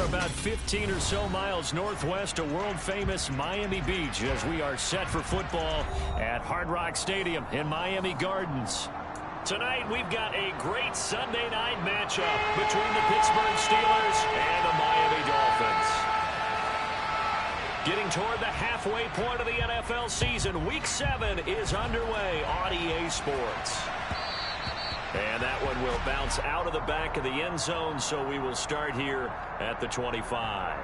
about 15 or so miles northwest of world-famous Miami Beach as we are set for football at Hard Rock Stadium in Miami Gardens. Tonight, we've got a great Sunday night matchup between the Pittsburgh Steelers and the Miami Dolphins. Getting toward the halfway point of the NFL season, Week 7 is underway on EA Sports. And that one will bounce out of the back of the end zone, so we will start here at the 25.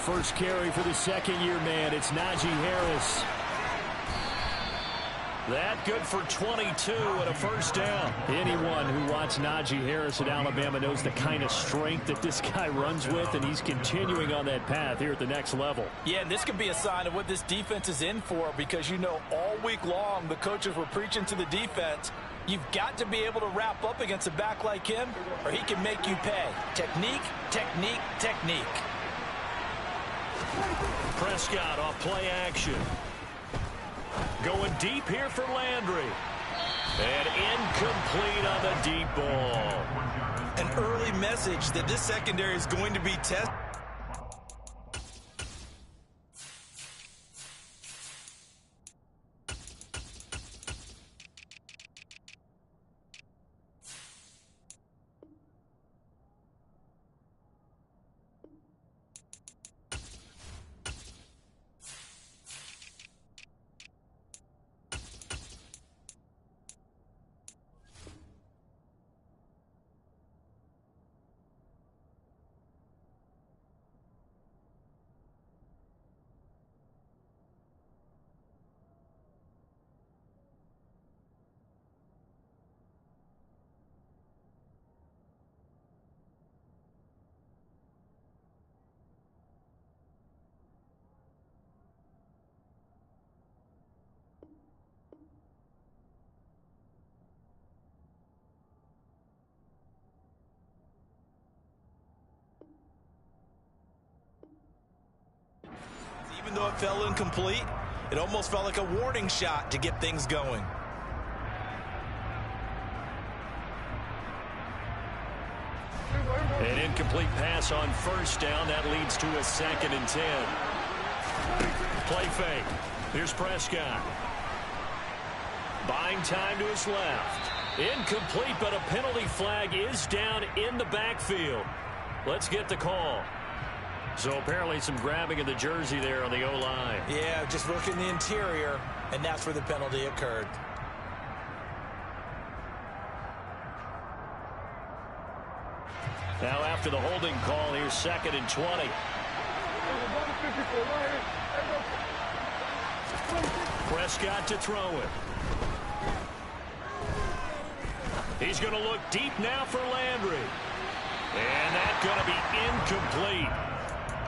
First carry for the second-year man. It's Najee Harris. That good for 22 and a first down. Anyone who watched Najee Harris at Alabama knows the kind of strength that this guy runs with, and he's continuing on that path here at the next level. Yeah, and this could be a sign of what this defense is in for, because you know all week long the coaches were preaching to the defense, you've got to be able to wrap up against a back like him or he can make you pay. Technique, technique, technique. Prescott off play action. Going deep here for Landry. And incomplete on the deep ball. An early message that this secondary is going to be tested. Even though it fell incomplete, it almost felt like a warning shot to get things going. An incomplete pass on first down. That leads to a 2nd and 10. Play fake. Here's Prescott. Buying time to his left. Incomplete, but a penalty flag is down in the backfield. Let's get the call. So apparently some grabbing of the jersey there on the O-line. Yeah, just working the interior, and that's where the penalty occurred. Now after the holding call, here's 2nd and 20. Prescott to throw it. He's going to look deep now for Landry. And that's going to be incomplete.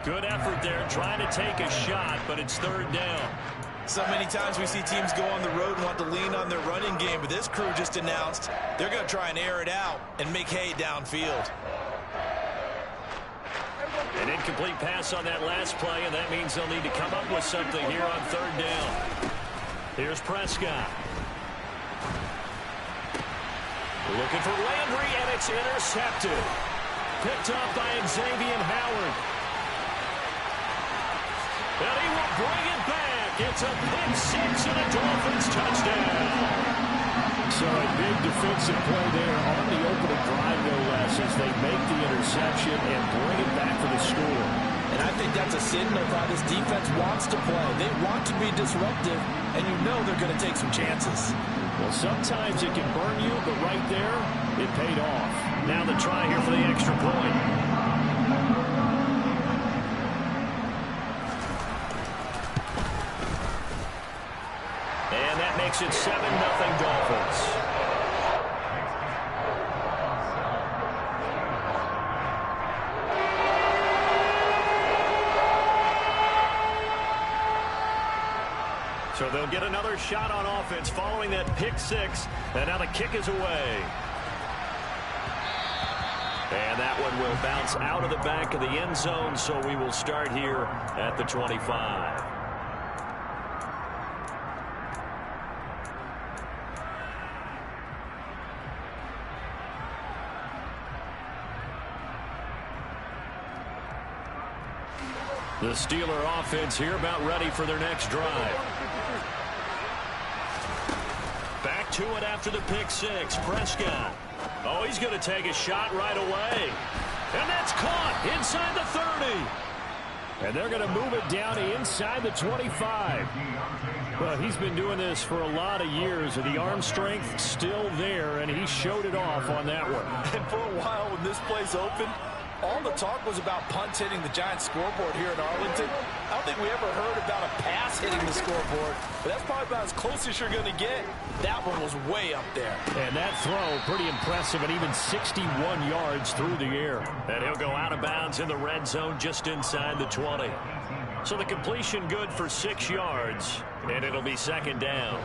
Good effort there, trying to take a shot, but it's 3rd down. So many times we see teams go on the road and want to lean on their running game, but this crew just announced they're going to try and air it out and make hay downfield. An incomplete pass on that last play, and that means they'll need to come up with something here on 3rd down. Here's Prescott. Looking for Landry, and it's intercepted. Picked up by Xavier Howard. And he will bring it back. It's a pick six and a Dolphins touchdown. So a big defensive play there on the opening drive, no less, as they make the interception and bring it back for the score. And I think that's a signal of how this defense wants to play. They want to be disruptive, and you know they're going to take some chances. Well, sometimes it can burn you, but right there, it paid off. Now the try here for the extra point. And that makes it 7-0 Dolphins. So they'll get another shot on offense following that pick six. And now the kick is away. And that one will bounce out of the back of the end zone, so we will start here at the 25. The Steeler offense here about ready for their next drive. Back to it after the pick six. Prescott. Oh, he's going to take a shot right away. And that's caught inside the 30. And they're going to move it down to inside the 25. Well, he's been doing this for a lot of years. The arm strength still there, and he showed it off on that one. And for a while when this play's open, all the talk was about punts hitting the Giants scoreboard here in Arlington. I don't think we ever heard about a pass hitting the scoreboard, but that's probably about as close as you're going to get. That one was way up there. And that throw, pretty impressive, and even 61 yards through the air. And he'll go out of bounds in the red zone just inside the 20. So the completion good for 6 yards, and it'll be second down.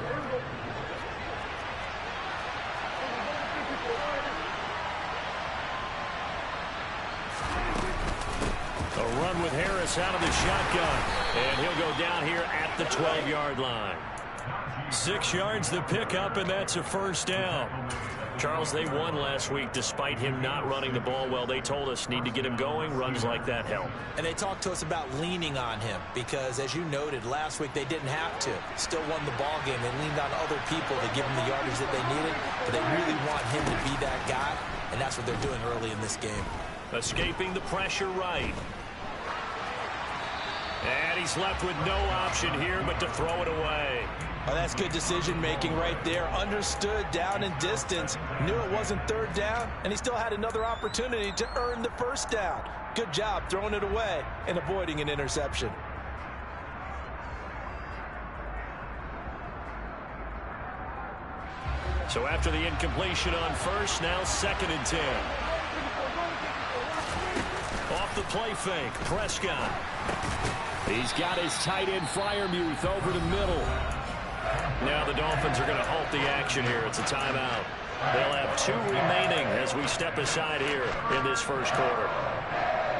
A run with Harris out of the shotgun. And he'll go down here at the 12-yard line. 6 yards the pickup, and that's a first down. Charles, they won last week despite him not running the ball well. They told us need to get him going. Runs like that help. And they talked to us about leaning on him because, as you noted, last week they didn't have to. Still won the ball game. They leaned on other people to give them the yardage that they needed. But they really want him to be that guy, and that's what they're doing early in this game. Escaping the pressure right. And he's left with no option here but to throw it away. Oh, that's good decision-making right there. Understood down and distance. Knew it wasn't third down, and he still had another opportunity to earn the first down. Good job throwing it away and avoiding an interception. So after the incompletion on first, now 2nd and 10. Off the play fake, Prescott. He's got his tight end Freiermuth over the middle. Now the Dolphins are going to halt the action here. It's a timeout. They'll have 2 remaining as we step aside here in this first quarter.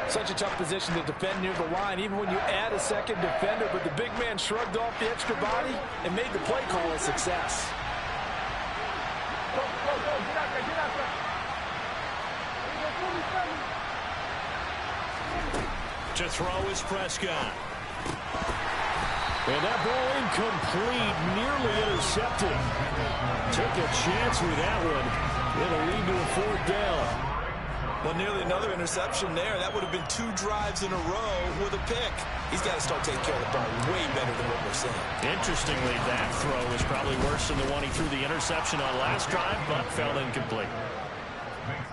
Such a tough position to defend near the line, even when you add a second defender, but the big man shrugged off the extra body and made the play call a success. To throw is Prescott. And that ball incomplete, nearly intercepted. Took a chance with that one. It'll lead to a 4th down. Well, nearly another interception there. That would have been 2 drives in a row with a pick. He's got to start taking care of the ball way better than what we're seeing. Interestingly, that throw is probably worse than the one he threw the interception on last drive, but fell incomplete.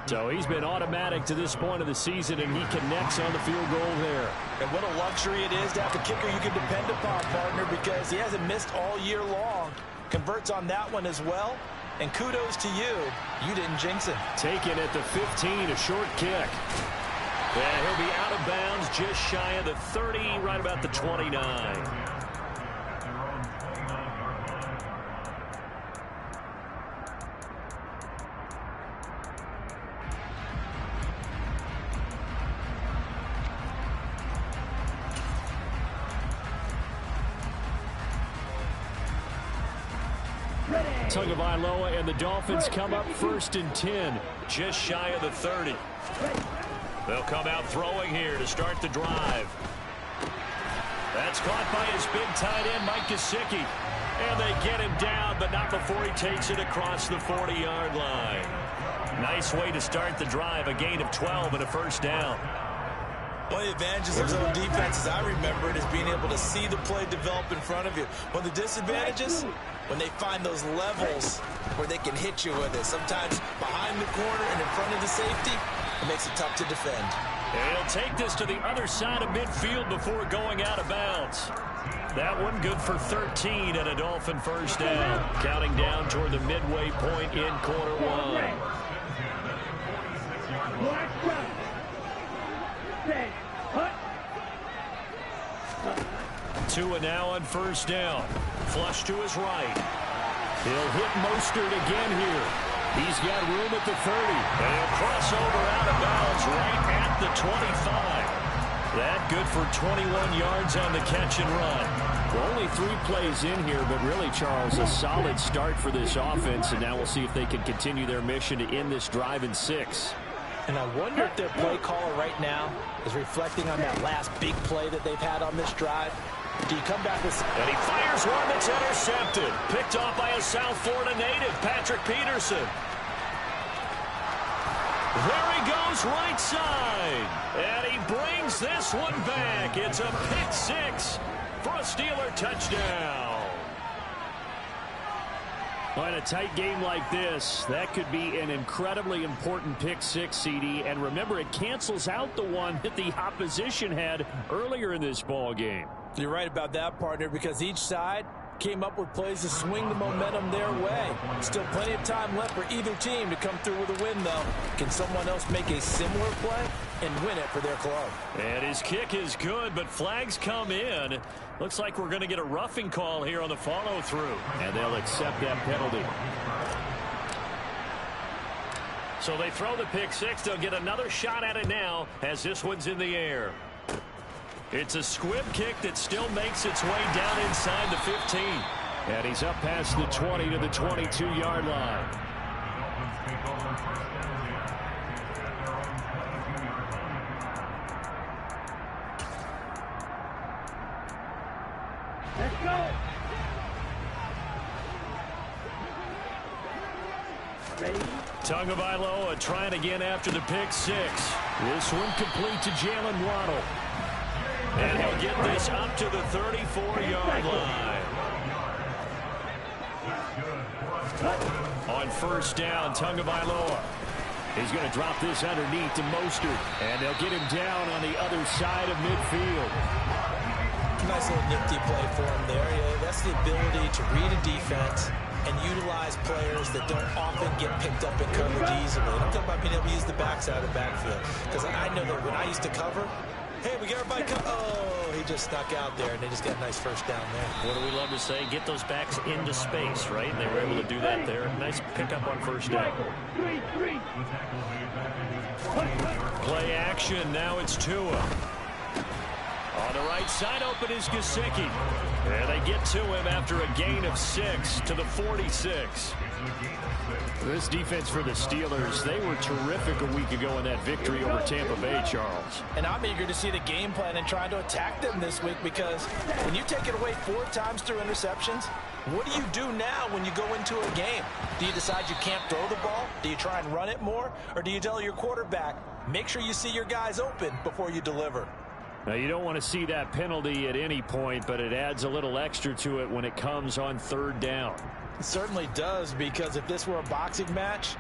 So he's been automatic to this point of the season, and he connects on the field goal there. And what a luxury it is to have a kicker you can depend upon, partner, because he hasn't missed all year long. Converts on that one as well. And kudos to you. You didn't jinx it. Taken at the 15, a short kick. And he'll be out of bounds just shy of the 30, right about the 29. Tagovailoa and the Dolphins come up 1st and 10, just shy of the 30. They'll come out throwing here to start the drive. That's caught by his big tight end, Mike Gesicki. And they get him down, but not before he takes it across the 40-yard line. Nice way to start the drive, a gain of 12 and a first down. One of the advantages of zone defense, as I remember it, is being able to see the play develop in front of you. One of the disadvantages, when they find those levels where they can hit you with it. Sometimes behind the corner and in front of the safety, it makes it tough to defend. And he'll take this to the other side of midfield before going out of bounds. That one good for 13 and a Dolphin first down. Counting down toward the midway point in quarter 1. Tua now on first down. Flush to his right. He'll hit Mostert again here. He's got room at the 30. And he'll cross over out of bounds right at the 25. That good for 21 yards on the catch and run. Well, only 3 plays in here, but really, Charles, a solid start for this offense. And now we'll see if they can continue their mission to end this drive in 6. And I wonder if their play caller right now is reflecting on that last big play that they've had on this drive. Do you come back with... And he fires one that's intercepted. Picked off by a South Florida native, Patrick Peterson. There he goes, right side. And he brings this one back. It's a pick 6 for a Steeler touchdown. Well, in a tight game like this, that could be an incredibly important pick 6, CD. And remember, it cancels out the one that the opposition had earlier in this ball game. You're right about that, partner, because each side came up with plays to swing the momentum their way. Still plenty of time left for either team to come through with a win, though. Can someone else make a similar play and win it for their club? And his kick is good, but flags come in. Looks like we're going to get a roughing call here on the follow-through. And they'll accept that penalty. So they throw the pick 6. They'll get another shot at it now as this one's in the air. It's a squib kick that still makes its way down inside the 15. And he's up past the 20 to the 22-yard line. Let's go. Ready? Tagovailoa trying again after the pick 6. This one complete to Jalen Waddle. And he'll get this up to the 34-yard line. On first down, Tagovailoa. He's going to drop this underneath to Mostert. And they'll get him down on the other side of midfield. Nice little nifty play for him there. Yeah, that's the ability to read a defense and utilize players that don't often get picked up and covered easily. And I'm talking about being able to use the backside of the backfield. Because I know that when I used to cover, hey, we got everybody come. Oh, he just snuck out there, and they just got a nice first down there. What do we love to say? Get those backs into space, right? And they were able to do that there. Nice pickup on first down. Play action. Now it's Tua. On the right side, open is Gesicki. And they get to him after a gain of 6 to the 46. This defense for the Steelers, they were terrific a week ago in that victory over Tampa Bay, Charles. And I'm eager to see the game plan and trying to attack them this week, because when you take it away 4 times through interceptions, what do you do now when you go into a game? Do you decide you can't throw the ball? Do you try and run it more? Or do you tell your quarterback, make sure you see your guys open before you deliver? Now, you don't want to see that penalty at any point, but it adds a little extra to it when it comes on third down. It certainly does, because if this were a boxing match,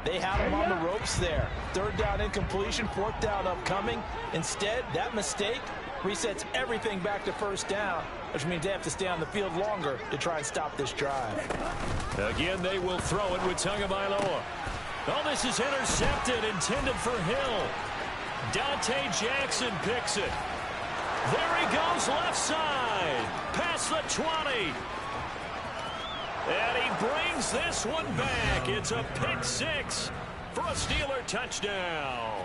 they had him on the ropes there. Third down incompletion, fourth down upcoming. Instead, that mistake resets everything back to first down, which means they have to stay on the field longer to try and stop this drive. Again, they will throw it with Tagovailoa. Oh, this is intercepted, intended for Hill. Dante Jackson picks it. There he goes, left side, past the 20. And he brings this one back. It's a pick 6 for a Steeler touchdown.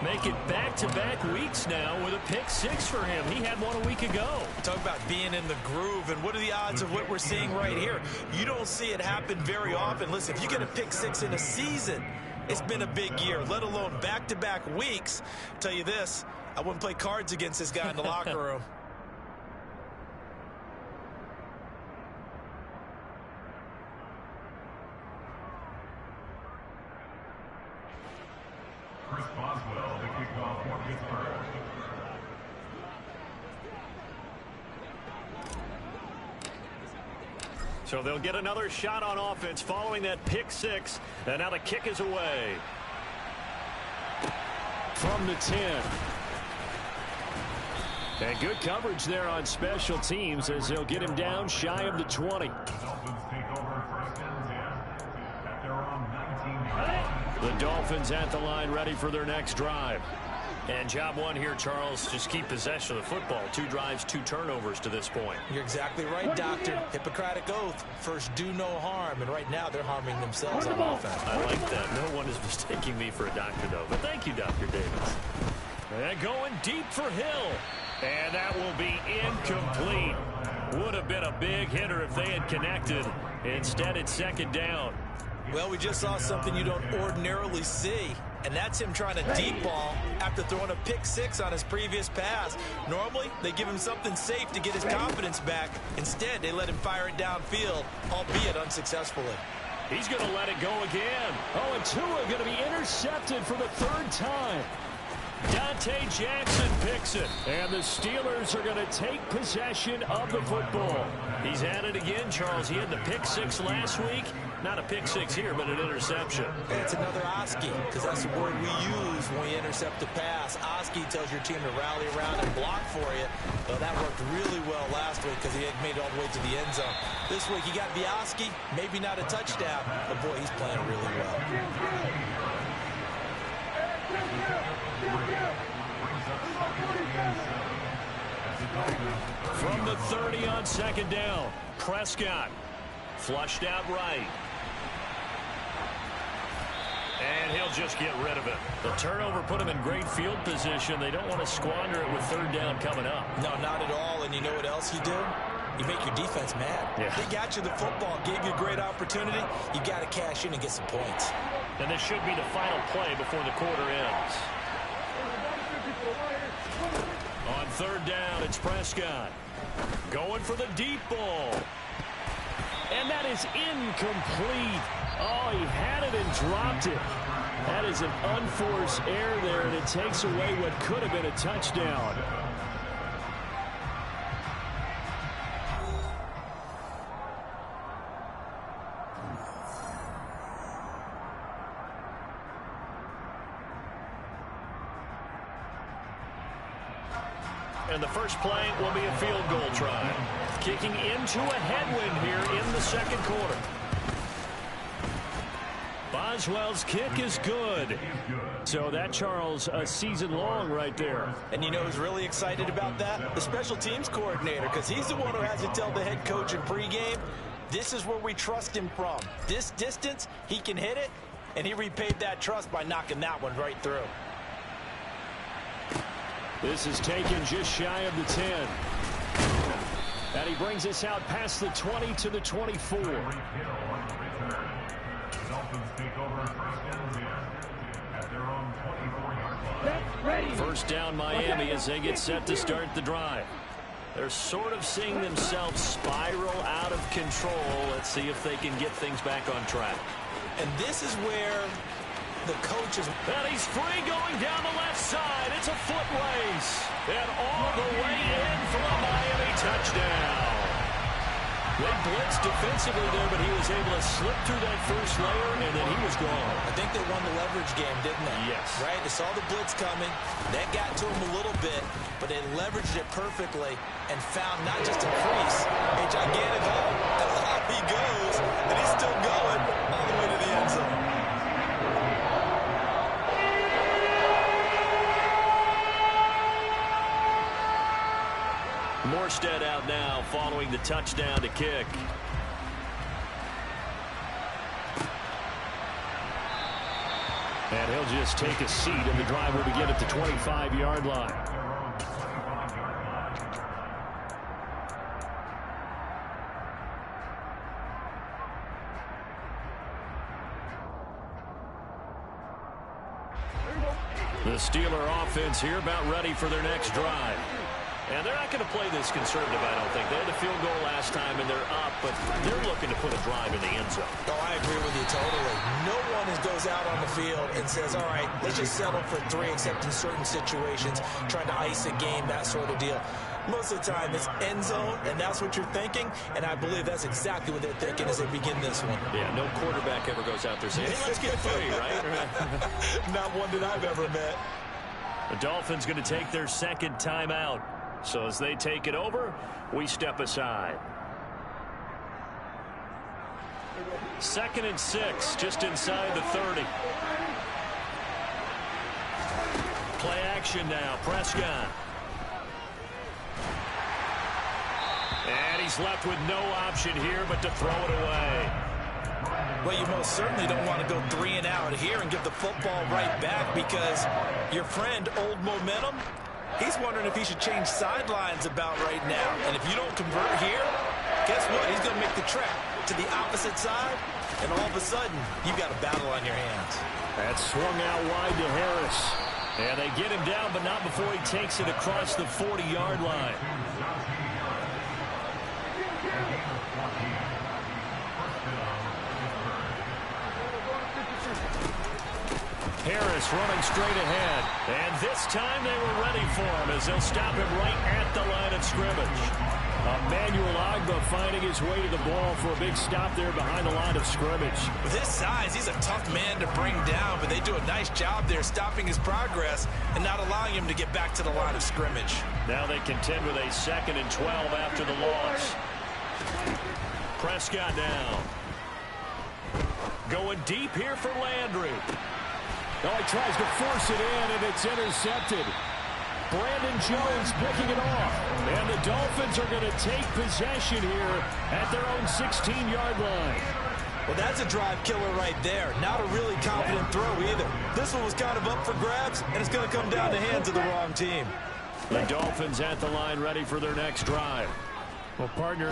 Make it back-to-back weeks now with a pick 6 for him. He had one a week ago. Talk about being in the groove, and what are the odds of what we're seeing right here? You don't see it happen very often. Listen, if you get a pick 6 in a season, it's been a big year, let alone back-to-back weeks. I'll tell you this, I wouldn't play cards against this guy in the locker room. Chris Boswell, the kickoff for Pittsburgh. So they'll get another shot on offense following that pick 6. And now the kick is away. From the 10. And good coverage there on special teams as they'll get him down shy of the 20. The Dolphins at the line ready for their next drive. And job one here, Charles, just keep possession of the football. 2 drives, 2 turnovers to this point. You're exactly right, Doctor. Hippocratic oath. First, do no harm. And right now, they're harming themselves on offense. I like that. No one is mistaking me for a doctor, though. But thank you, Dr. Davis. And going deep for Hill. And that will be incomplete. Would have been a big hitter if they had connected. Instead, it's second down. Well, we just saw something you don't ordinarily see, and that's him trying to deep ball after throwing a pick 6 on his previous pass. Normally, they give him something safe to get his confidence back. Instead, they let him fire it downfield, albeit unsuccessfully. He's going to let it go again. Oh, and Tua going to be intercepted for the 3rd time. Dante Jackson picks it, and the Steelers are going to take possession of the football. He's at it again, Charles. He had the pick 6 last week. Not a pick 6 here, but an interception. It's another Oski, because that's the word we use when we intercept a pass. Oski tells your team to rally around and block for you. Well, that worked really well last week because he had made it all the way to the end zone. This week he got the Oski, maybe not a touchdown, but boy, he's playing really well. From the 30 on second down, Prescott flushed out right. And he'll just get rid of it. The turnover put him in great field position. They don't want to squander it with 3rd down coming up. No, not at all. And you know what else you do? You make your defense mad. Yeah. They got you the football, gave you a great opportunity. You got to cash in and get some points. And this should be the final play before the quarter ends. On 3rd down, it's Prescott. Going for the deep ball. And that is incomplete. Oh, he had it and dropped it. That is an unforced error there, and it takes away what could have been a touchdown. And the first play will be a field goal try. Kicking into a headwind here in the second quarter. Boswell's kick is good. So that, Charles, a season long right there. And you know who's really excited about that? The special teams coordinator, because he's the one who has to tell the head coach in pregame, this is where we trust him from. This distance, he can hit it, and he repaid that trust by knocking that one right through. This is taken just shy of the 10. And he brings us out past the 20 to the 24. First down Miami as they get set to start the drive. They're sort of seeing themselves spiral out of control. Let's see if they can get things back on track. And this is where the coach is... And he's free going down the left side. It's a foot race. And all the way in for a Miami touchdown. They blitzed defensively there, but he was able to slip through that first layer, and then he was gone. I think they won the leverage game, didn't they? Yes. Right? They saw the blitz coming. That got to him a little bit, but they leveraged it perfectly and found not just a crease, a gigantic hole. And off he goes, and he's still going all the way to the end zone. Morstead out now following the touchdown to kick. And he'll just take a seat, and the drive will begin at the 25-yard line. The Steeler offense here about ready for their next drive. And they're not going to play this conservative, I don't think. They had a field goal last time, and they're up, but they're looking to put a drive in the end zone. Oh, I agree with you totally. No one goes out on the field and says, all right, let's just settle for 3, except in certain situations, trying to ice a game, that sort of deal. Most of the time, it's end zone, and that's what you're thinking, and I believe that's exactly what they're thinking as they begin this one. Yeah, no quarterback ever goes out there saying, hey, let's get 3, right? Not one that I've ever met. The Dolphins going to take their second timeout. So as they take it over, we step aside. 2nd and 6, just inside the 30. Play action now. Prescott. And he's left with no option here but to throw it away. Well, you most certainly don't want to go 3 and out here and give the football right back, because your friend, Old Momentum, he's wondering if he should change sidelines about right now. And if you don't convert here, guess what? He's going to make the trek to the opposite side, and all of a sudden, you've got a battle on your hands. That swung out wide to Harris. And they get him down, but not before he takes it across the 40-yard line. Harris running straight ahead. And this time they were ready for him as they'll stop him right at the line of scrimmage. Emmanuel Ogbah finding his way to the ball for a big stop there behind the line of scrimmage. With his size, he's a tough man to bring down, but they do a nice job there stopping his progress and not allowing him to get back to the line of scrimmage. Now they contend with a 2nd and 12 after the loss. Prescott now. Going deep here for Landry. Oh, he tries to force it in, and it's intercepted. Brandon Jones picking it off. And the Dolphins are going to take possession here at their own 16-yard line. Well, that's a drive killer right there. Not a really confident throw either. This one was kind of up for grabs, and it's going to come down the hands of the wrong team. The Dolphins at the line ready for their next drive. Well, partner,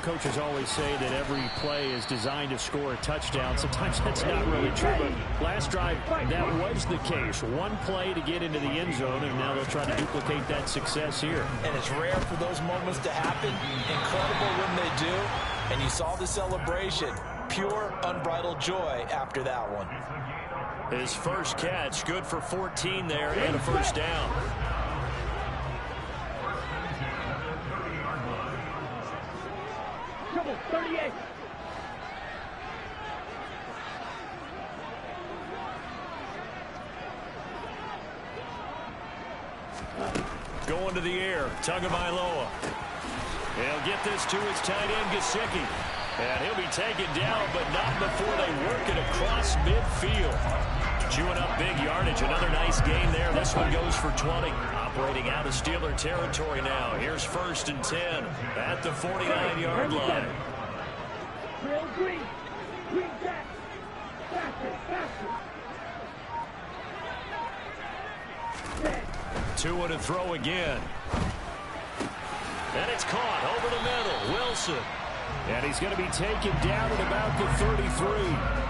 coaches always say that every play is designed to score a touchdown. Sometimes that's not really true, but last drive, that was the case. One play to get into the end zone, and now they'll try to duplicate that success here. And it's rare for those moments to happen. Incredible when they do. And you saw the celebration. Pure, unbridled joy after that one. His first catch, good for 14 there, and a first down. Trouble, 38. Going to the air, Tagovailoa. He'll get this to his tight end, Gesicki. And he'll be taken down, but not before they work it across midfield. Chewing up big yardage. Another nice gain there. This one goes for 20. Operating out of Steeler territory now. Here's 1st and 10 at the 49-yard line. Real green. Green back. Faster, faster. 2 to throw again. And it's caught over the middle. Wilson. And he's going to be taken down at about the 33.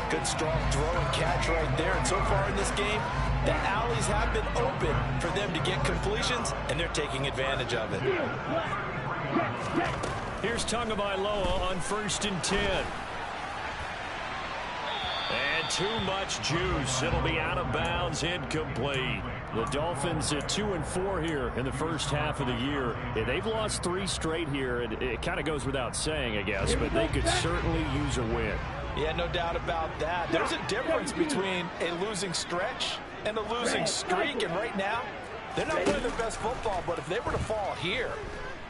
Good strong throw and catch right there. And so far in this game, the alleys have been open for them to get completions, and they're taking advantage of it. Here's Tagovailoa on 1st and 10. And too much juice. It'll be out of bounds, incomplete. The Dolphins at 2-4 here in the first half of the year. They've lost 3 straight here, and it kind of goes without saying, I guess, but they could certainly use a win. Yeah, no doubt about that. There's a difference between a losing stretch and a losing streak, and right now, they're not playing their best football, but if they were to fall here,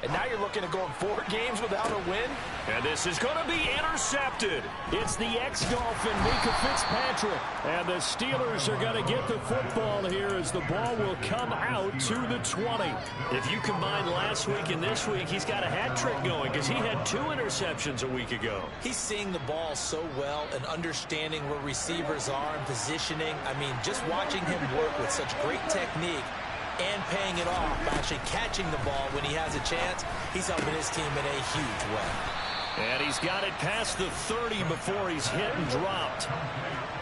and now you're looking at going 4 games without a win. And this is going to be intercepted. It's the ex-Dolphin, Micah Fitzpatrick. And the Steelers are going to get the football here as the ball will come out to the 20. If you combine last week and this week, he's got a hat trick going because he had 2 interceptions a week ago. He's seeing the ball so well and understanding where receivers are and positioning. I mean, just watching him work with such great technique and paying it off by actually catching the ball when he has a chance, he's helping his team in a huge way. And he's got it past the 30 before he's hit and dropped.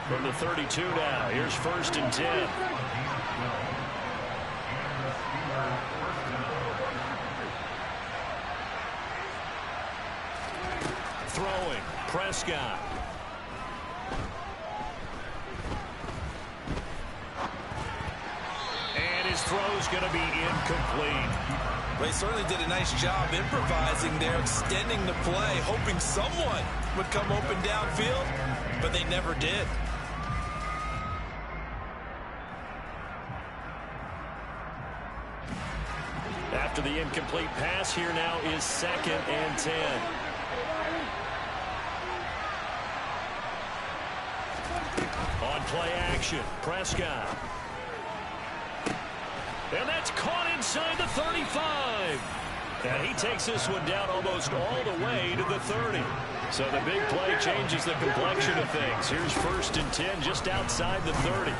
From the 32 now, here's 1st and 10. Throwing, Prescott. His throw's going to be incomplete. They certainly did a nice job improvising there, extending the play, hoping someone would come open downfield, but they never did. After the incomplete pass, here now is 2nd and 10. On play action, Prescott. And that's caught inside the 35. And he takes this one down almost all the way to the 30. So the big play changes the complexion of things. Here's 1st and 10 just outside the 30.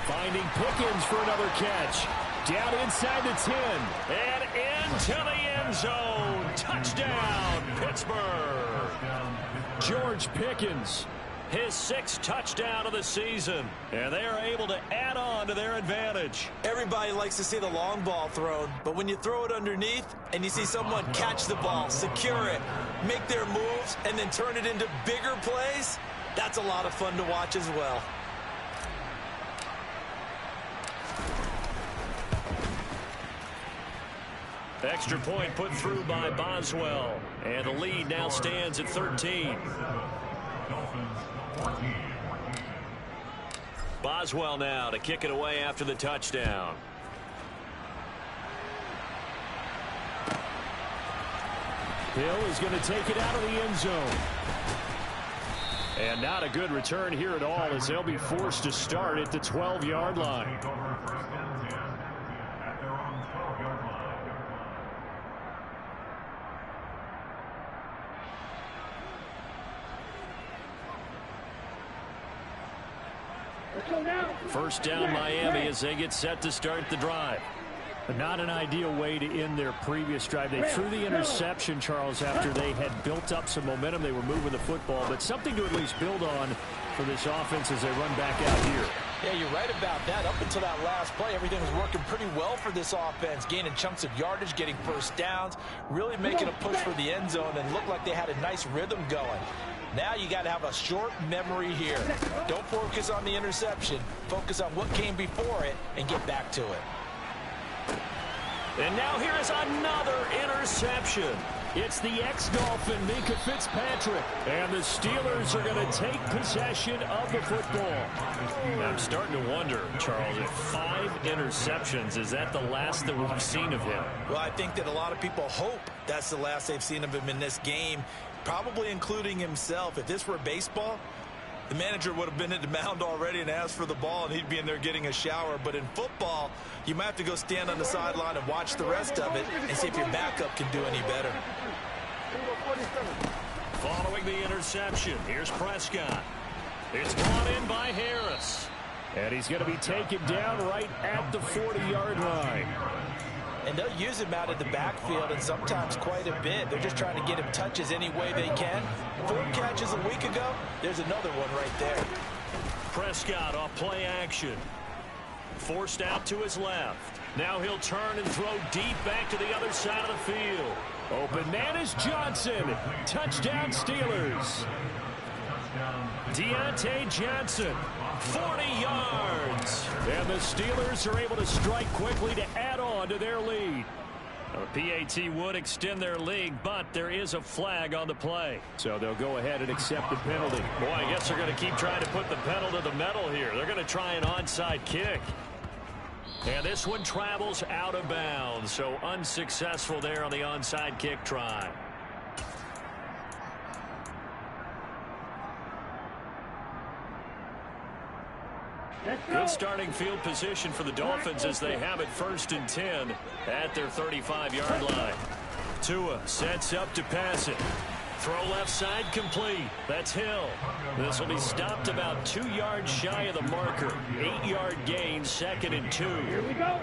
Finding Pickens for another catch. Down inside the 10. And into the end zone. Touchdown, Pittsburgh. George Pickens, his 6th touchdown of the season. And they are able to add on to their advantage. Everybody likes to see the long ball thrown, but when you throw it underneath and you see someone catch the ball, secure it, make their moves, and then turn it into bigger plays, that's a lot of fun to watch as well. Extra point put through by Boswell. And the lead now stands at 13. Boswell now to kick it away after the touchdown. Hill is going to take it out of the end zone. And not a good return here at all as they'll be forced to start at the 12-yard line. First down Miami as they get set to start the drive. Not an ideal way to end their previous drive. They threw the interception, Charles, after they had built up some momentum. They were moving the football, but something to at least build on for this offense as they run back out here. Yeah, you're right about that. Up until that last play, everything was working pretty well for this offense, gaining chunks of yardage, getting first downs, really making a push for the end zone, and looked like they had a nice rhythm going. Now you got to have a short memory here. Don't focus on the interception. Focus on what came before it and get back to it. And now here is another interception. It's the ex-Dolphin, Minkah Fitzpatrick. And the Steelers are going to take possession of the football. I'm starting to wonder, Charles, if 5 interceptions, is that the last that we've seen of him? Well, I think that a lot of people hope that's the last they've seen of him in this game, probably including himself. If this were baseball, the manager would have been at the mound already and asked for the ball, and he'd be in there getting a shower. But in football, you might have to go stand on the sideline and watch the rest of it and see if your backup can do any better. Following the interception, here's Prescott. It's brought in by Harris. And he's going to be taken down right at the 40-yard line. And they'll use him out of the backfield, and sometimes quite a bit. They're just trying to get him touches any way they can. 4 catches a week ago. There's another one right there. Prescott off play action. Forced out to his left. Now he'll turn and throw deep back to the other side of the field. Open man is Johnson. Touchdown Steelers. Deontay Johnson, 40 yards. And the Steelers are able to strike quickly to add on to their lead. The PAT would extend their lead, but there is a flag on the play. So they'll go ahead and accept the penalty. Boy, I guess they're going to keep trying to put the pedal to the metal here. They're going to try an onside kick. And this one travels out of bounds, so unsuccessful there on the onside kick try. Good starting field position for the Dolphins as they have it 1st and 10 at their 35-yard line. Tua sets up to pass it. Throw left side complete. That's Hill. This will be stopped about 2 yards shy of the marker. 8-yard gain, 2nd and 2. Here we go.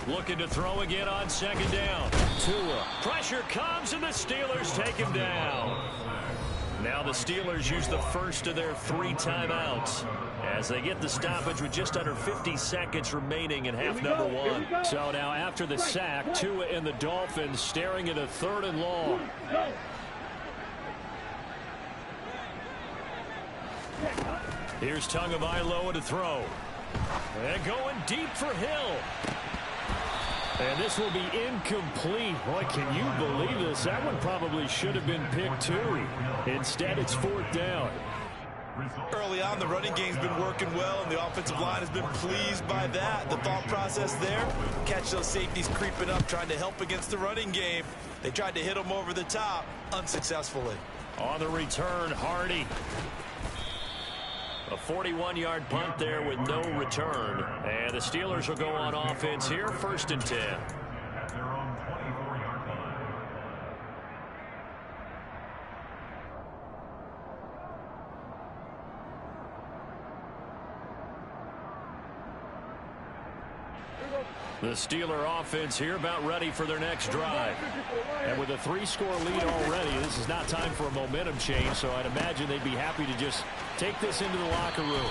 Looking to throw again on 2nd down. Tua. Pressure comes and the Steelers take him down. Now the Steelers use the first of their 3 timeouts as they get the stoppage with just under 50 seconds remaining in half number 1. So now after the sack, Tua and the Dolphins staring at a 3rd and long. Here's Tagovailoa to throw. And going deep for Hill. And this will be incomplete. Boy, can you believe this? That one probably should have been picked too. Instead, it's 4th down. Early on, the running game's been working well, and the offensive line has been pleased by that. The thought process there, catch those safeties creeping up, trying to help against the running game. They tried to hit them over the top, unsuccessfully. On the return, Hardy. A 41-yard punt there with no return. And the Steelers will go on offense here, 1st and 10. At their own 24-yard line. The Steeler offense here about ready for their next drive. And with a 3-score lead already, this is not time for a momentum change, so I'd imagine they'd be happy to just take this into the locker room.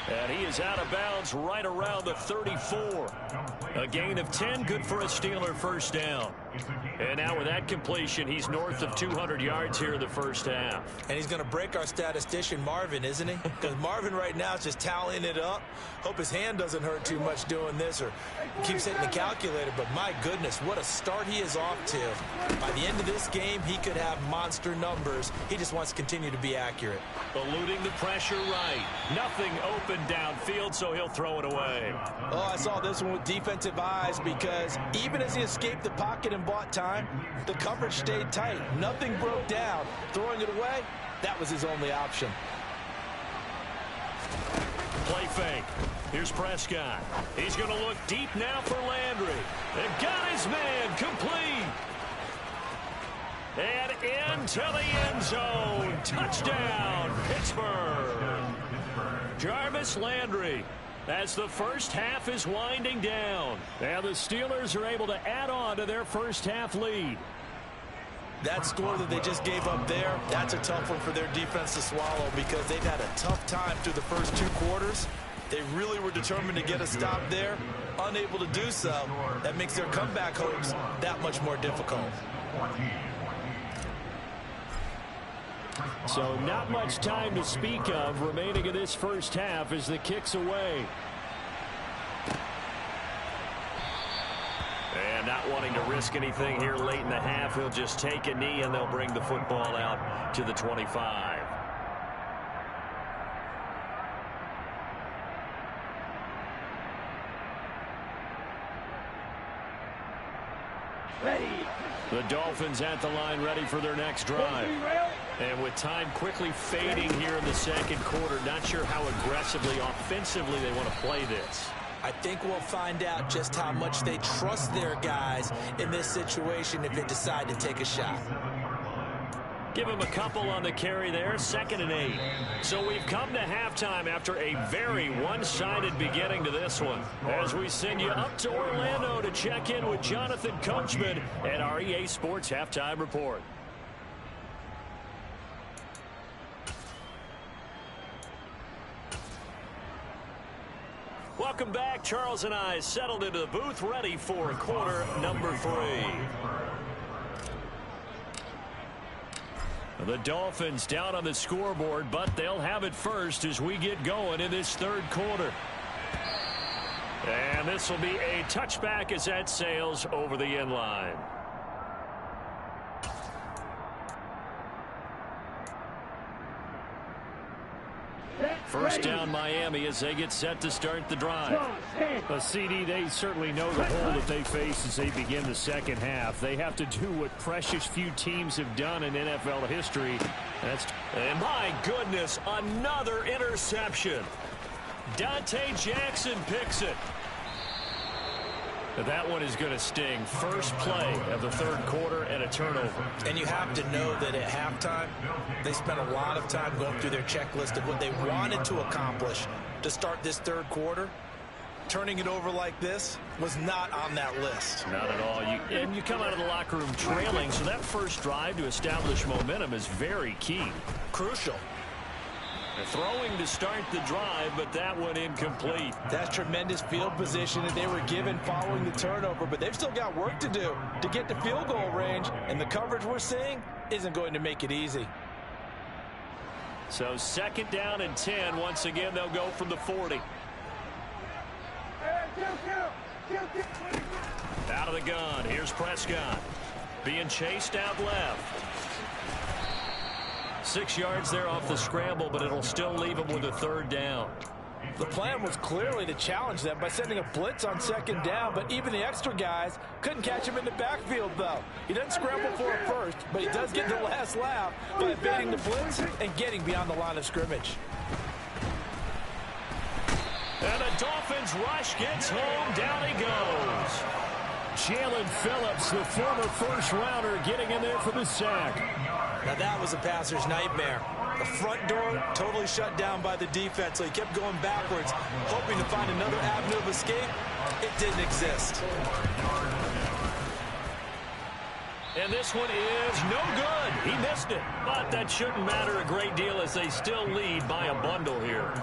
And he is out of bounds right around the 34. A gain of 10, good for a Steeler first down. And now with that completion, he's north of 200 yards here in the first half. And he's going to break our statistician, Marvin, isn't he? Because Marvin right now is just tallying it up. Hope his hand doesn't hurt too much doing this or keeps hitting the calculator. But my goodness, what a start he is off to. By the end of this game, he could have monster numbers. He just wants to continue to be accurate. Eluding the pressure right. Nothing open downfield, so he'll throw it away. Oh, I saw this one with defensive eyes because even as he escaped the pocket and bought time, the coverage stayed tight. Nothing broke down. Throwing it away, that was his only option. Play fake. Here's Prescott. He's going to look deep now for Landry. And got his man complete. And into the end zone. Touchdown, Pittsburgh. Jarvis Landry, as the first half is winding down. And the Steelers are able to add on to their first half lead. That score that they just gave up there, that's a tough one for their defense to swallow because they've had a tough time through the first 2 quarters. They really were determined to get a stop there. Unable to do so, that makes their comeback hopes that much more difficult. So not much time to speak of remaining in this first half as the kick's away. And not wanting to risk anything here late in the half, he'll just take a knee and they'll bring the football out to the 25. Ready. The Dolphins at the line ready for their next drive. And with time quickly fading here in the second quarter, not sure how aggressively, offensively they want to play this. I think we'll find out just how much they trust their guys in this situation if they decide to take a shot. Give him a couple on the carry there, 2nd and 8. So we've come to halftime after a very one-sided beginning to this one. As we send you up to Orlando to check in with Jonathan Coachman at our EA Sports Halftime Report. Welcome back. Charles and I settled into the booth, ready for quarter number 3. The Dolphins down on the scoreboard, but they'll have it first as we get going in this third quarter. And this will be a touchback as that sails over the end line. First down Miami as they get set to start the drive. CD, they certainly know the hole that they face as they begin the second half. They have to do what precious few teams have done in NFL history. And my goodness, another interception. Dante Jackson picks it. That one is going to sting. First play of the third quarter and a turnover. And you have to know that at halftime, they spent a lot of time going through their checklist of what they wanted to accomplish to start this third quarter. Turning it over like this was not on that list. Not at all. And you come out of the locker room trailing, so that first drive to establish momentum is very key. Crucial. Throwing to start the drive, but that one incomplete. That's tremendous field position that they were given following the turnover, but they've still got work to do to get to field goal range, and the coverage we're seeing isn't going to make it easy. So 2nd down and 10. Once again, they'll go from the 40. Out of the gun. Here's Prescott. Being chased out left. 6 yards there off the scramble, but it'll still leave him with a 3rd down. The plan was clearly to challenge them by sending a blitz on 2nd down, but even the extra guys couldn't catch him in the backfield, though. He doesn't scramble for it first, but he does get the last laugh by evading the blitz and getting beyond the line of scrimmage. Dolphins rush gets home. Down he goes. Jalen Phillips, the former first-rounder, getting in there for the sack. Now that was a passer's nightmare. The front door totally shut down by the defense, so he kept going backwards, hoping to find another avenue of escape. It didn't exist. And this one is no good. He missed it. But that shouldn't matter a great deal as they still lead by a bundle here.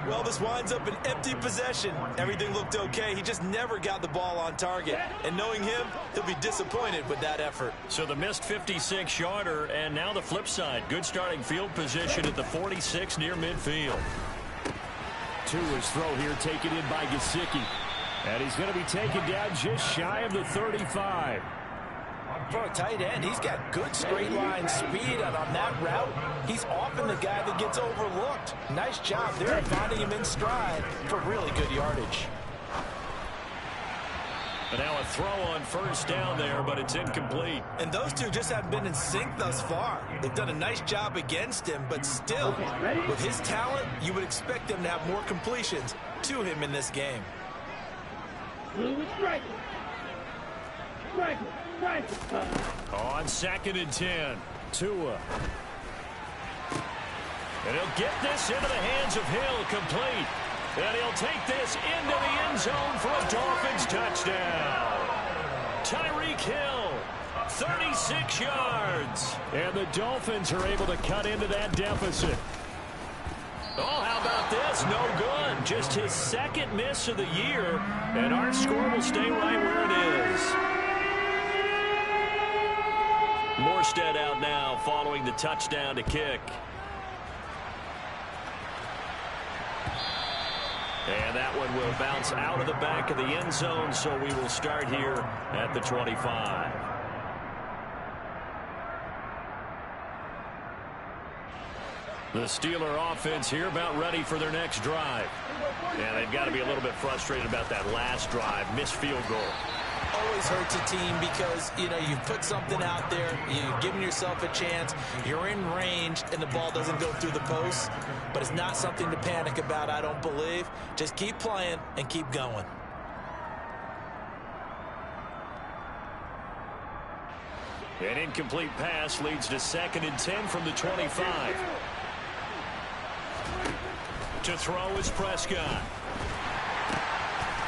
Well, this winds up an empty possession. Everything looked okay. He just never got the ball on target. And knowing him, he'll be disappointed with that effort. So the missed 56-yarder, and now the flip side. Good starting field position at the 46 near midfield. Tua's throw here taken in by Gesicki. And he's going to be taken down just shy of the 35. For a tight end, he's got good straight line speed, and on that route, he's often the guy that gets overlooked. Nice job there at finding him in stride for really good yardage. But now a throw on first down there, but it's incomplete. And those two just haven't been in sync thus far. They've done a nice job against him, but still, with his talent, you would expect them to have more completions to him in this game. Blue is striker. Striker. On 2nd and 10, Tua. And he'll get this into the hands of Hill, complete. And he'll take this into the end zone for a Dolphins touchdown. Tyreek Hill, 36 yards. And the Dolphins are able to cut into that deficit. Oh, how about this? No good. Just his second miss of the year. And our score will stay right where it is. Morstead out now following the touchdown to kick. And that one will bounce out of the back of the end zone, so we will start here at the 25. The Steeler offense here about ready for their next drive. And they've got to be a little bit frustrated about that last drive, missed field goal. Always hurts a team because, you know, you've put something out there, you've given yourself a chance, you're in range, and the ball doesn't go through the post. But it's not something to panic about, I don't believe. Just keep playing and keep going. An incomplete pass leads to 2nd and 10 from the 25. To throw is Prescott.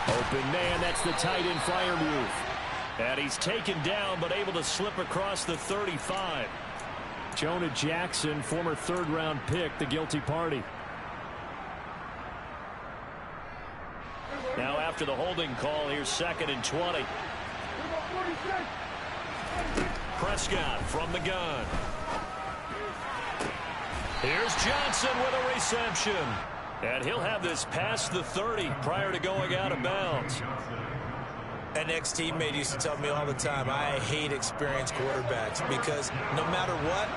Open man, that's the tight end flyer move. And he's taken down, but able to slip across the 35. Jonah Jackson, former third-round pick, the guilty party. Now after the holding call, here's 2nd and 20. Prescott from the gun. Here's Johnson with a reception. And he'll have this past the 30 prior to going out of bounds. An ex-teammate used to tell me all the time, I hate experienced quarterbacks because no matter what,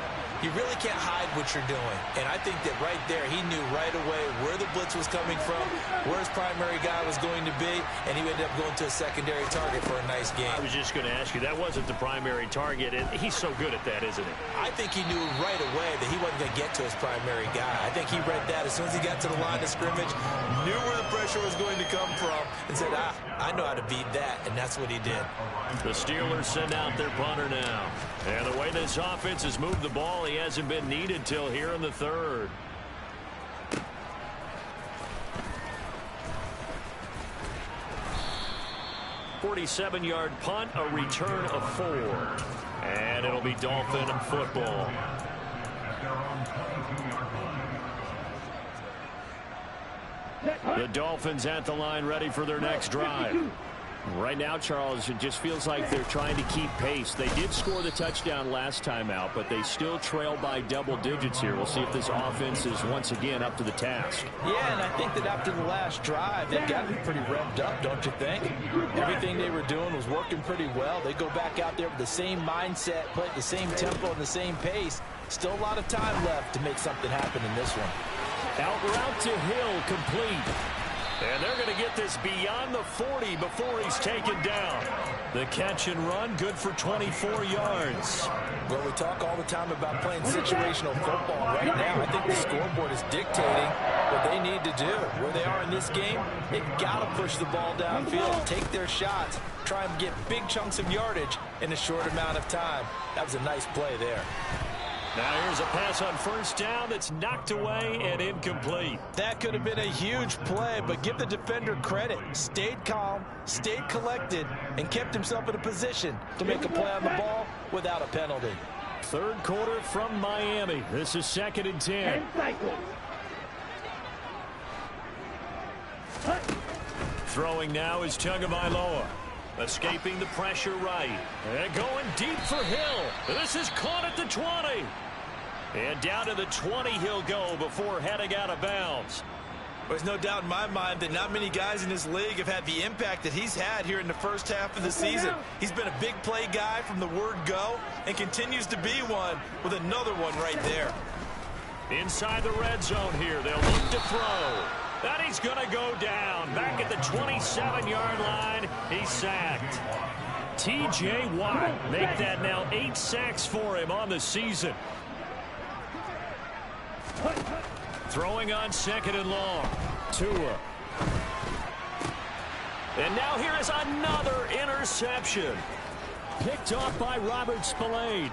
you really can't hide what you're doing. And I think that right there, he knew right away where the blitz was coming from, where his primary guy was going to be, and he ended up going to a secondary target for a nice game. I was just going to ask you, that wasn't the primary target, and he's so good at that, isn't he? I think he knew right away that he wasn't going to get to his primary guy. I think he read that as soon as he got to the line of scrimmage, knew where the pressure was going to come from, and said, I know how to beat that, and that's what he did. The Steelers send out their punter now. And the way this offense has moved the ball, he hasn't been needed till here in the 3rd. .47-yard punt, a return of 4. And it'll be Dolphin football. The Dolphins at the line ready for their next drive. Right now, Charles, it just feels like they're trying to keep pace. They did score the touchdown last time out, but they still trail by double digits here. We'll see if this offense is once again up to the task. Yeah, and I think that after the last drive, they've got to be pretty revved up, don't you think? Everything they were doing was working pretty well. They go back out there with the same mindset, play at the same tempo and the same pace. Still a lot of time left to make something happen in this one. Out route to Hill, complete. And they're going to get this beyond the 40 before he's taken down. The catch and run, good for 24 yards. Well, we talk all the time about playing situational football. Right now, I think the scoreboard is dictating what they need to do. Where they are in this game, they've got to push the ball downfield, take their shots, try and get big chunks of yardage in a short amount of time. That was a nice play there. Now here's a pass on first down that's knocked away and incomplete. That could have been a huge play, but give the defender credit. Stayed calm, stayed collected, and kept himself in a position to make a play on the ball without a penalty. Third quarter from Miami. This is 2nd and 10. Throwing now is Tagovailoa. Escaping the pressure right. And going deep for Hill. This is caught at the 20. And down to the 20 he'll go before heading out of bounds. There's no doubt in my mind that not many guys in this league have had the impact that he's had here in the first half of the season. He's been a big play guy from the word go and continues to be one with another one right there. Inside the red zone here. They'll look to throw. And he's going to go down. Back at the 27-yard line. He's sacked. T.J. Watt. Make that now 8 sacks for him on the season. Throwing on 2nd and long. Tua. And now here is another interception. Picked off by Robert Spillane.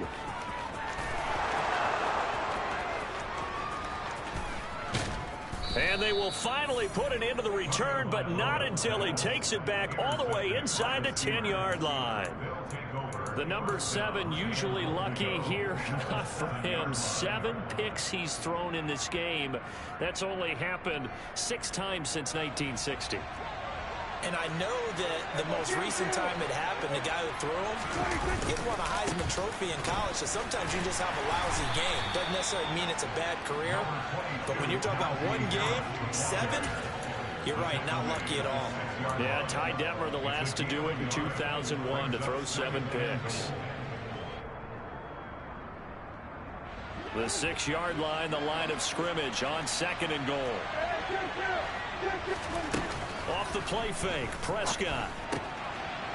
And they will finally put an end to the return, but not until he takes it back all the way inside the 10-yard line. The number 7 usually lucky here. Not for him. 7 picks he's thrown in this game. That's only happened 6 times since 1960. And I know that the most recent time it happened, the guy who threw him, he won a Heisman Trophy in college, so sometimes you just have a lousy game. Doesn't necessarily mean it's a bad career, but when you're talking about one game, 7, you're right, not lucky at all. Yeah, Ty Detmer, the last to do it in 2001, to throw 7 picks. The 6-yard line, the line of scrimmage on 2nd and goal. Off the play fake, Prescott.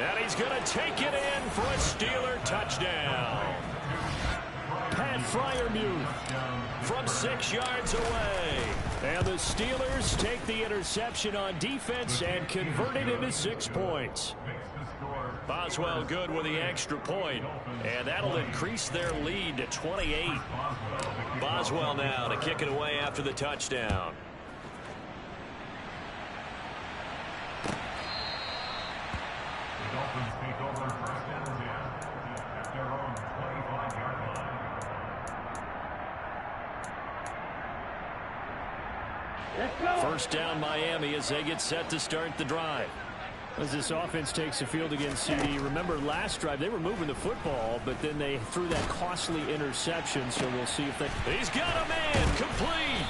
And he's going to take it in for a Steeler touchdown. Pat Freiermuth from 6 yards away. And the Steelers take the interception on defense and convert it into 6 points. Boswell good with the extra point, and that'll increase their lead to 28. Boswell now to kick it away after the touchdown. Dolphins take over 1st and 10 at their own 25-yard line. Let's go. First down Miami as they get set to start the drive. As this offense takes the field against CD, remember last drive they were moving the football, but then they threw that costly interception, so we'll see if they... He's got a man, complete.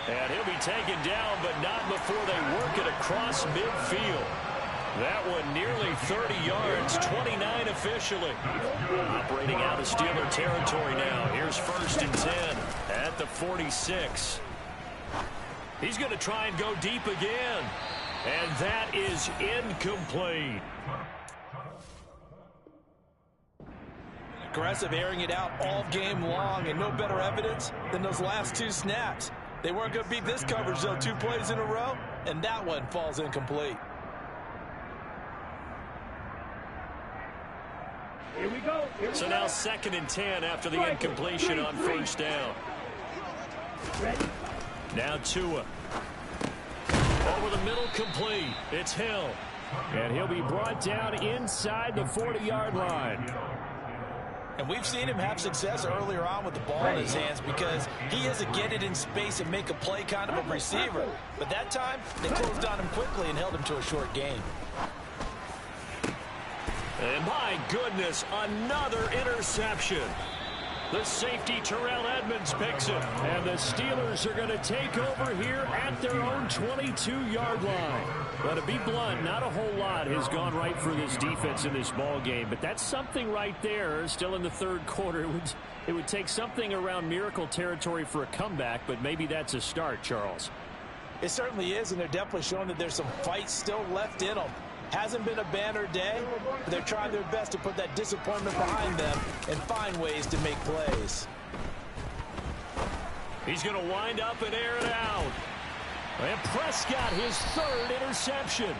And he'll be taken down, but not before they work it across midfield. That one nearly 30 yards, 29 officially. Operating out of Steeler territory now. Here's 1st and 10 at the 46. He's going to try and go deep again. And that is incomplete. Aggressive, airing it out all game long, and no better evidence than those last 2 snaps. They weren't going to beat this coverage, though. 2 plays in a row, and that one falls incomplete. Here we go. So now 2nd and 10 after the incompletion on first down. Ready? Now Tua. Over the middle, complete. It's Hill. And he'll be brought down inside the 40-yard line. And we've seen him have success earlier on with the ball in his hands because he is a get it in space and make a play kind of a receiver. But that time, they closed on him quickly and held him to a short gain. And my goodness, another interception. The safety, Terrell Edmonds, picks it. And the Steelers are going to take over here at their own 22-yard line. But to be blunt, not a whole lot has gone right for this defense in this ball game. But that's something right there. Still in the 3rd quarter. It would take something around miracle territory for a comeback, but maybe that's a start, Charles. It certainly is, and they're definitely showing that there's some fight still left in them. Hasn't been a banner day, but they're trying their best to put that disappointment behind them and find ways to make plays. He's going to wind up and air it out. And Prescott, his third interception.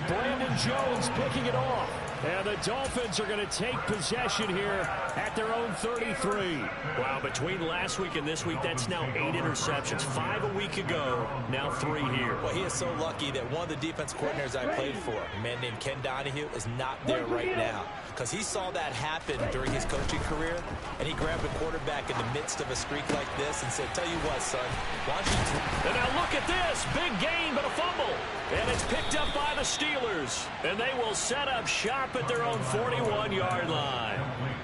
Brandon Jones picking it off. And the Dolphins are going to take possession here at their own 33. Wow, between last week and this week, that's now 8 interceptions. 5 a week ago, now 3 here. Well, he is so lucky that one of the defense coordinators I played for, a man named Ken Donahue, is not there right now. Because he saw that happen during his coaching career, and he grabbed a quarterback in the midst of a streak like this and said, tell you what, son, why don't you... And now look at this. Big gain, but a fumble. And it's picked up by the Steelers. And they will set up shop at their own 41-yard line.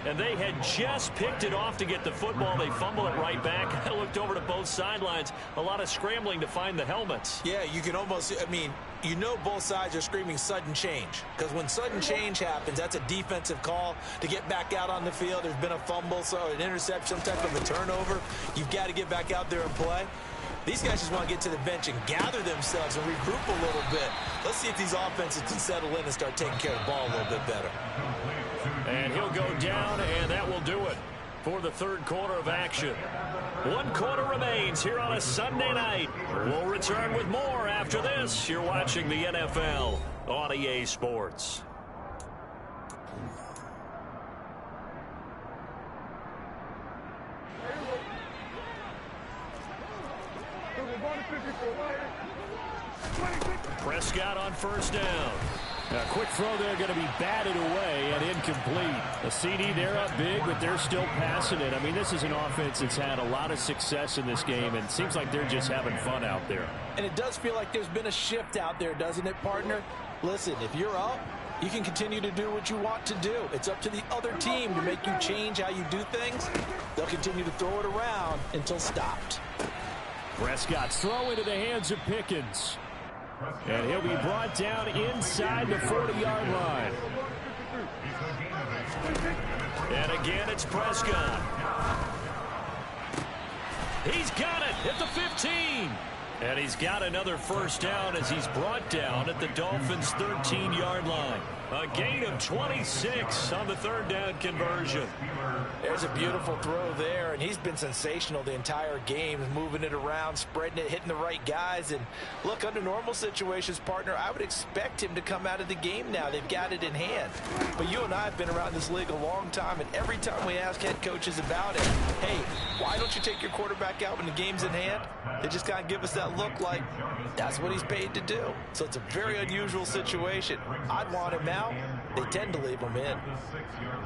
And they had just picked it off to get the football. They fumble it right back. I looked over to both sidelines. A lot of scrambling to find the helmets. Yeah, you can almost, I mean, you know both sides are screaming sudden change. Because when sudden change happens, that's a defensive call to get back out on the field. There's been a fumble, so an interception, some type of a turnover. You've got to get back out there and play. These guys just want to get to the bench and gather themselves and regroup a little bit. Let's see if these offenses can settle in and start taking care of the ball a little bit better. And he'll go down, and that will do it for the third quarter of action. 1 quarter remains here on a Sunday night. We'll return with more after this. You're watching the NFL on EA Sports. Prescott on first down. A quick throw there going to be batted away and incomplete. The CD, they're up big, but they're still passing it. I mean, this is an offense that's had a lot of success in this game, and it seems like they're just having fun out there. And it does feel like there's been a shift out there, doesn't it, partner? Listen, if you're up, you can continue to do what you want to do. It's up to the other team to make you change how you do things. They'll continue to throw it around until stopped. Prescott's throw into the hands of Pickens. And he'll be brought down inside the 40-yard line. And again, it's Prescott. He's got it at the 15. And he's got another first down as he's brought down at the Dolphins' 13-yard line. A gain of 26 on the third down conversion. There's a beautiful throw there, and he's been sensational the entire game, moving it around, spreading it, hitting the right guys. And look, under normal situations, partner, I would expect him to come out of the game now. They've got it in hand. But you and I have been around this league a long time, and every time we ask head coaches about it, hey, why don't you take your quarterback out when the game's in hand? They just kind of give us that look like that's what he's paid to do. So it's a very unusual situation. I'd want him out. They tend to leave him in.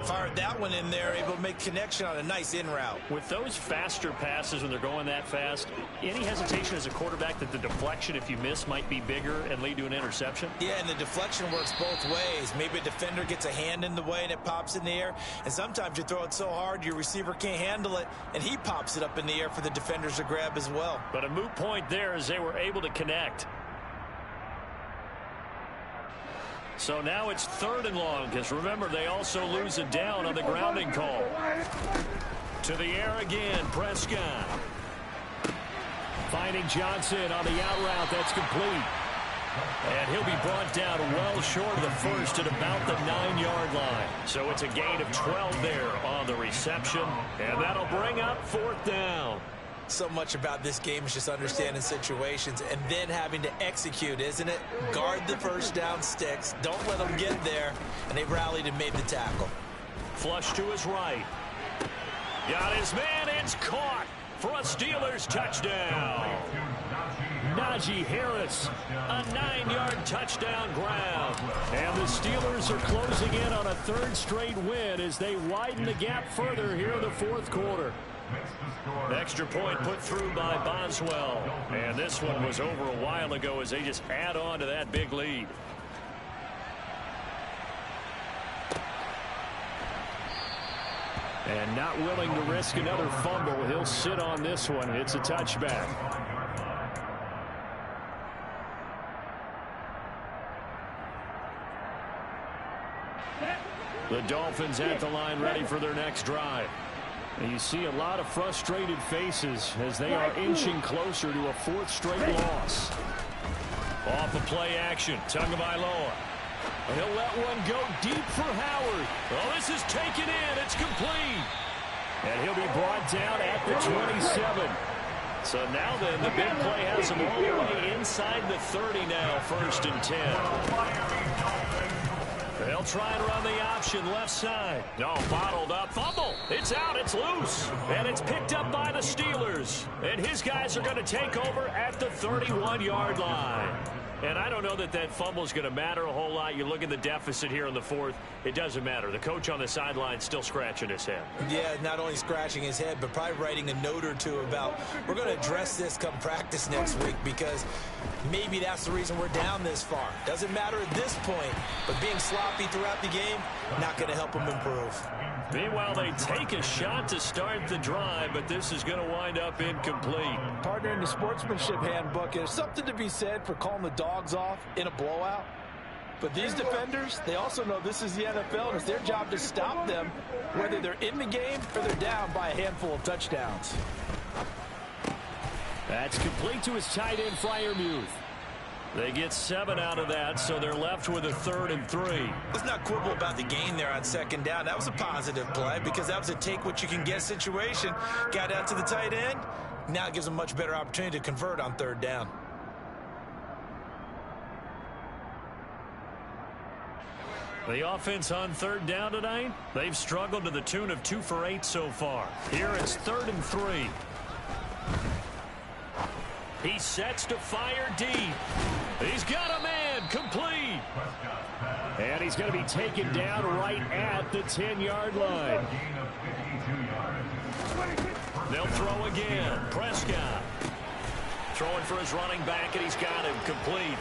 Fired that one in there, able to make connection on a nice in route. With those faster passes when they're going that fast, any hesitation as a quarterback that the deflection, if you miss, might be bigger and lead to an interception? Yeah, and the deflection works both ways. Maybe a defender gets a hand in the way and it pops in the air. And sometimes you throw it so hard your receiver can't handle it, and he pops it up in the air for the defenders to grab as well. But a moot point there as they were able to connect. So now it's 3rd and long, because remember, they also lose it down on the grounding call. To the air again, Prescott. Finding Johnson on the out route, that's complete. And he'll be brought down well short of the first at about the 9-yard line. So it's a gain of 12 there on the reception, and that'll bring up 4th down. So much about this game is just understanding situations and then having to execute, isn't it? Guard the first down sticks. Don't let them get there. And they rallied and made the tackle. Flush to his right. Got his man. It's caught for a Steelers touchdown. Najee Harris. A 9-yard touchdown grab. And the Steelers are closing in on a 3rd straight win as they widen the gap further here in the 4th quarter. Extra point put through by Boswell. And this one was over a while ago as they just add on to that big lead. And not willing to risk another fumble. He'll sit on this one. It's a touchback. The Dolphins at the line ready for their next drive. And you see a lot of frustrated faces as they are inching closer to a 4th straight loss. Off of play action, Tagovailoa. And he'll let one go deep for Howard. Oh, this is taken in. It's complete. And he'll be brought down at the 27. So now then, the big play has them all the way inside the 30 now, 1st and 10. They'll try and run the option left side. No, bottled up. Fumble. It's out. It's loose. And it's picked up by the Steelers. And his guys are going to take over at the 31-yard line. And I don't know that that fumble is going to matter a whole lot. You look at the deficit here in the 4th. It doesn't matter. The coach on the sideline still scratching his head. Yeah, not only scratching his head, but probably writing a note or two about we're going to address this come practice next week because maybe that's the reason we're down this far. Doesn't matter at this point, but being sloppy throughout the game, not going to help him improve. Meanwhile, they take a shot to start the drive, but this is going to wind up incomplete. Partner, in the sportsmanship handbook, there's something to be said for calling the dogs off in a blowout. But these defenders, they also know this is the NFL, and it's their job to stop them, whether they're in the game or they're down by a handful of touchdowns. That's complete to his tight end, Freiermuth. They get 7 out of that, so they're left with a 3rd and 3. Let's not quibble about the gain there on 2nd down. That was a positive play because that was a take-what-you-can-get situation. Got out to the tight end. Now it gives them a much better opportunity to convert on 3rd down. The offense on 3rd down tonight, they've struggled to the tune of 2 for 8 so far. Here it's 3rd and 3. He sets to fire deep. He's got a man, complete. And he's going to be taken down right at the 10-yard line. They'll throw again. Prescott throwing for his running back, and he's got him, complete.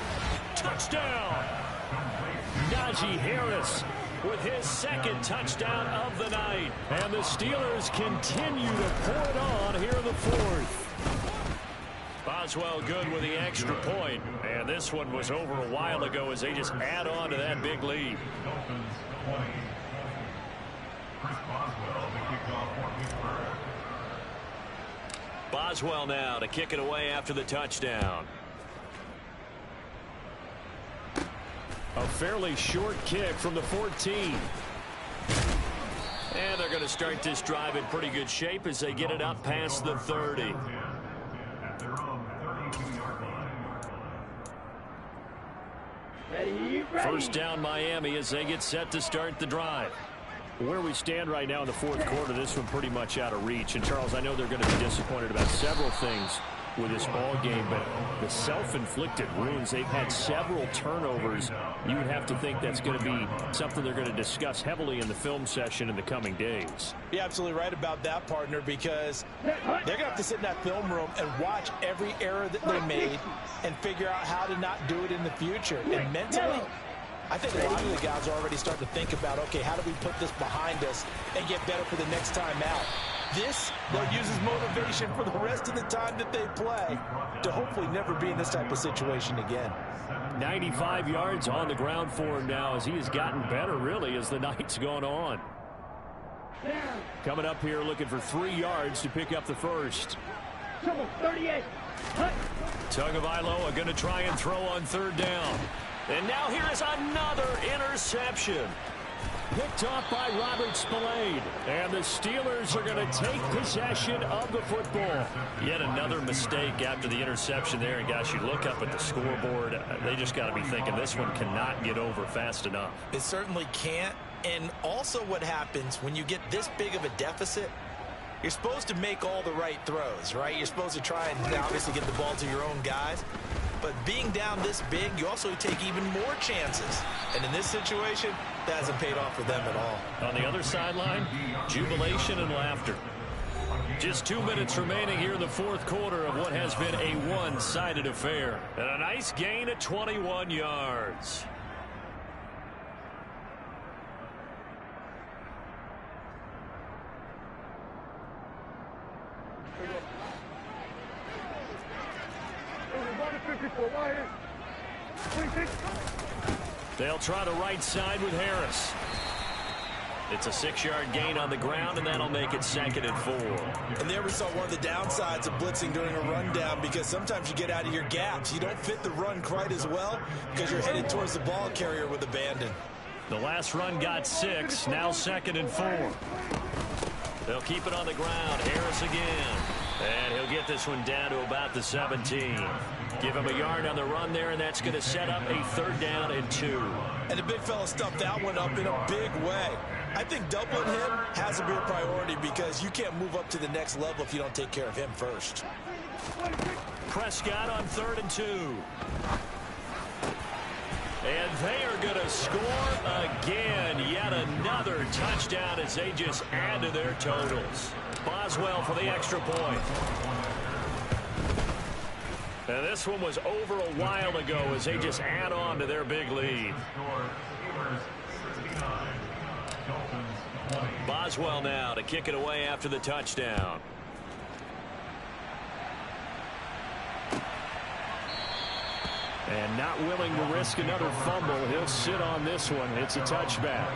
Touchdown. Najee Harris with his 2nd touchdown of the night. And the Steelers continue to pour it on here in the 4th. Boswell good with the extra point. And this one was over a while ago as they just add on to that big lead. Boswell now to kick it away after the touchdown. A fairly short kick from the 14. And they're going to start this drive in pretty good shape as they get it up past the 30. First down Miami as they get set to start the drive. Where we stand right now in the 4th quarter, this one pretty much out of reach. And, Charles, I know they're going to be disappointed about several things with this ball game, but the self-inflicted wounds, they've had several turnovers. You would have to think that's going to be something they're going to discuss heavily in the film session in the coming days. You're absolutely right about that, partner, because they're going to have to sit in that film room and watch every error that they made and figure out how to not do it in the future. And mentally, I think a lot of the guys are already starting to think about, okay, how do we put this behind us and get better for the next time out? This, they'll use as motivation for the rest of the time that they play to hopefully never be in this type of situation again. 95 yards on the ground for him now as he has gotten better, really, as the night's gone on. Coming up here looking for 3 yards to pick up the first. 38. Tagovailoa going to try and throw on 3rd down. And now here is another interception. Picked off by Robert Spillane. And the Steelers are going to take possession of the football. Yet another mistake after the interception there. And, guys, you look up at the scoreboard, they just got to be thinking this one cannot get over fast enough. It certainly can't. And also what happens when you get this big of a deficit, you're supposed to make all the right throws, right? You're supposed to try and obviously get the ball to your own guys. But being down this big, you also take even more chances. And in this situation, that hasn't paid off for them at all. On the other sideline, jubilation and laughter. Just 2 minutes remaining here in the 4th quarter of what has been a one-sided affair. And a nice gain at 21 yards. They'll try the right side with Harris. It's a 6-yard gain on the ground, and that'll make it 2nd and 4. And there we saw one of the downsides of blitzing during a rundown, because sometimes you get out of your gaps. You don't fit the run quite as well because you're headed towards the ball carrier with abandon. The last run got 6, now 2nd and 4. They'll keep it on the ground. Harris again. And he'll get this one down to about the 17. Give him a yard on the run there, and that's going to set up a 3rd down and 2. And the big fella stuffed that one up in a big way. I think doubling him has to be a priority because you can't move up to the next level if you don't take care of him first. Prescott on 3rd and 2. And they are going to score again. Yet another touchdown as they just add to their totals. Boswell for the extra point. And this one was over a while ago as they just add on to their big lead. Boswell now to kick it away after the touchdown. And not willing to risk another fumble. He'll sit on this one. It's a touchback.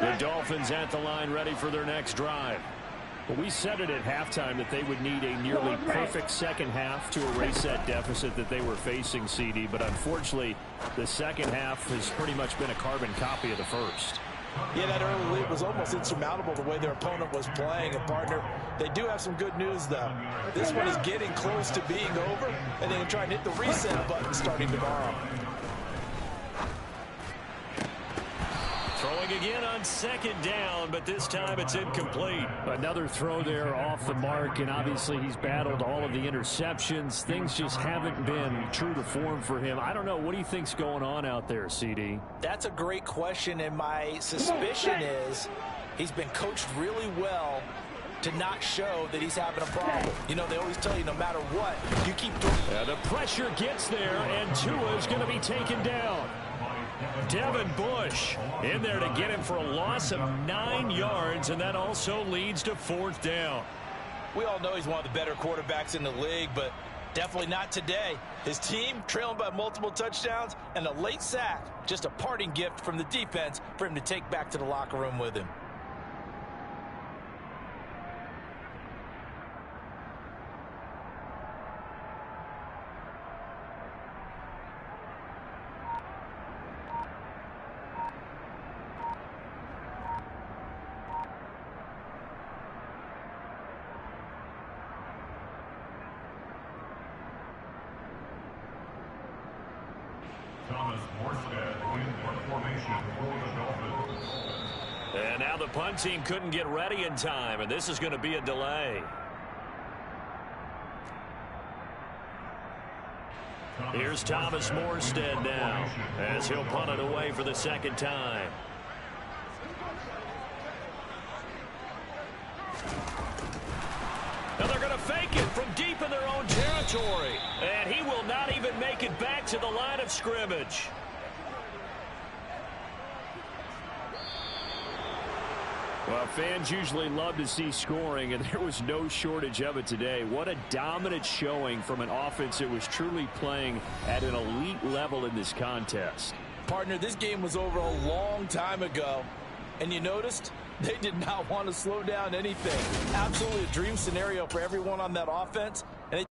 The Dolphins at the line ready for their next drive. Well, we said it at halftime that they would need a nearly perfect second half to erase that deficit that they were facing, CD. But unfortunately, the second half has pretty much been a carbon copy of the first. Yeah, that early lead was almost insurmountable the way their opponent was playing. And, partner, they do have some good news, though. This one is getting close to being over, and they can try and hit the reset button starting tomorrow. Throwing again on 2nd down, but this time it's incomplete. Another throw there off the mark, and obviously he's battled all of the interceptions. Things just haven't been true to form for him. I don't know. What do you think's going on out there, CD? That's a great question, and my suspicion is he's been coached really well to not show that he's having a problem. You know, they always tell you no matter what, you keep doing. The pressure gets there, and Tua is going to be taken down. Devin Bush in there to get him for a loss of 9 yards, and that also leads to 4th down. We all know he's one of the better quarterbacks in the league, but definitely not today. His team trailing by multiple touchdowns and a late sack, just a parting gift from the defense for him to take back to the locker room with him. Thomas Morstead in formation for the Dolphins. And now the punt team couldn't get ready in time, and this is going to be a delay. Here's Thomas Morstead now as he'll punt it away for the 2nd time. Now they're going to fake it from deep in their own territory. And he will not even make it back to the line of scrimmage. Well, fans usually love to see scoring, and there was no shortage of it today. What a dominant showing from an offense that was truly playing at an elite level in this contest. Partner, this game was over a long time ago, and you noticed they did not want to slow down anything. Absolutely a dream scenario for everyone on that offense, and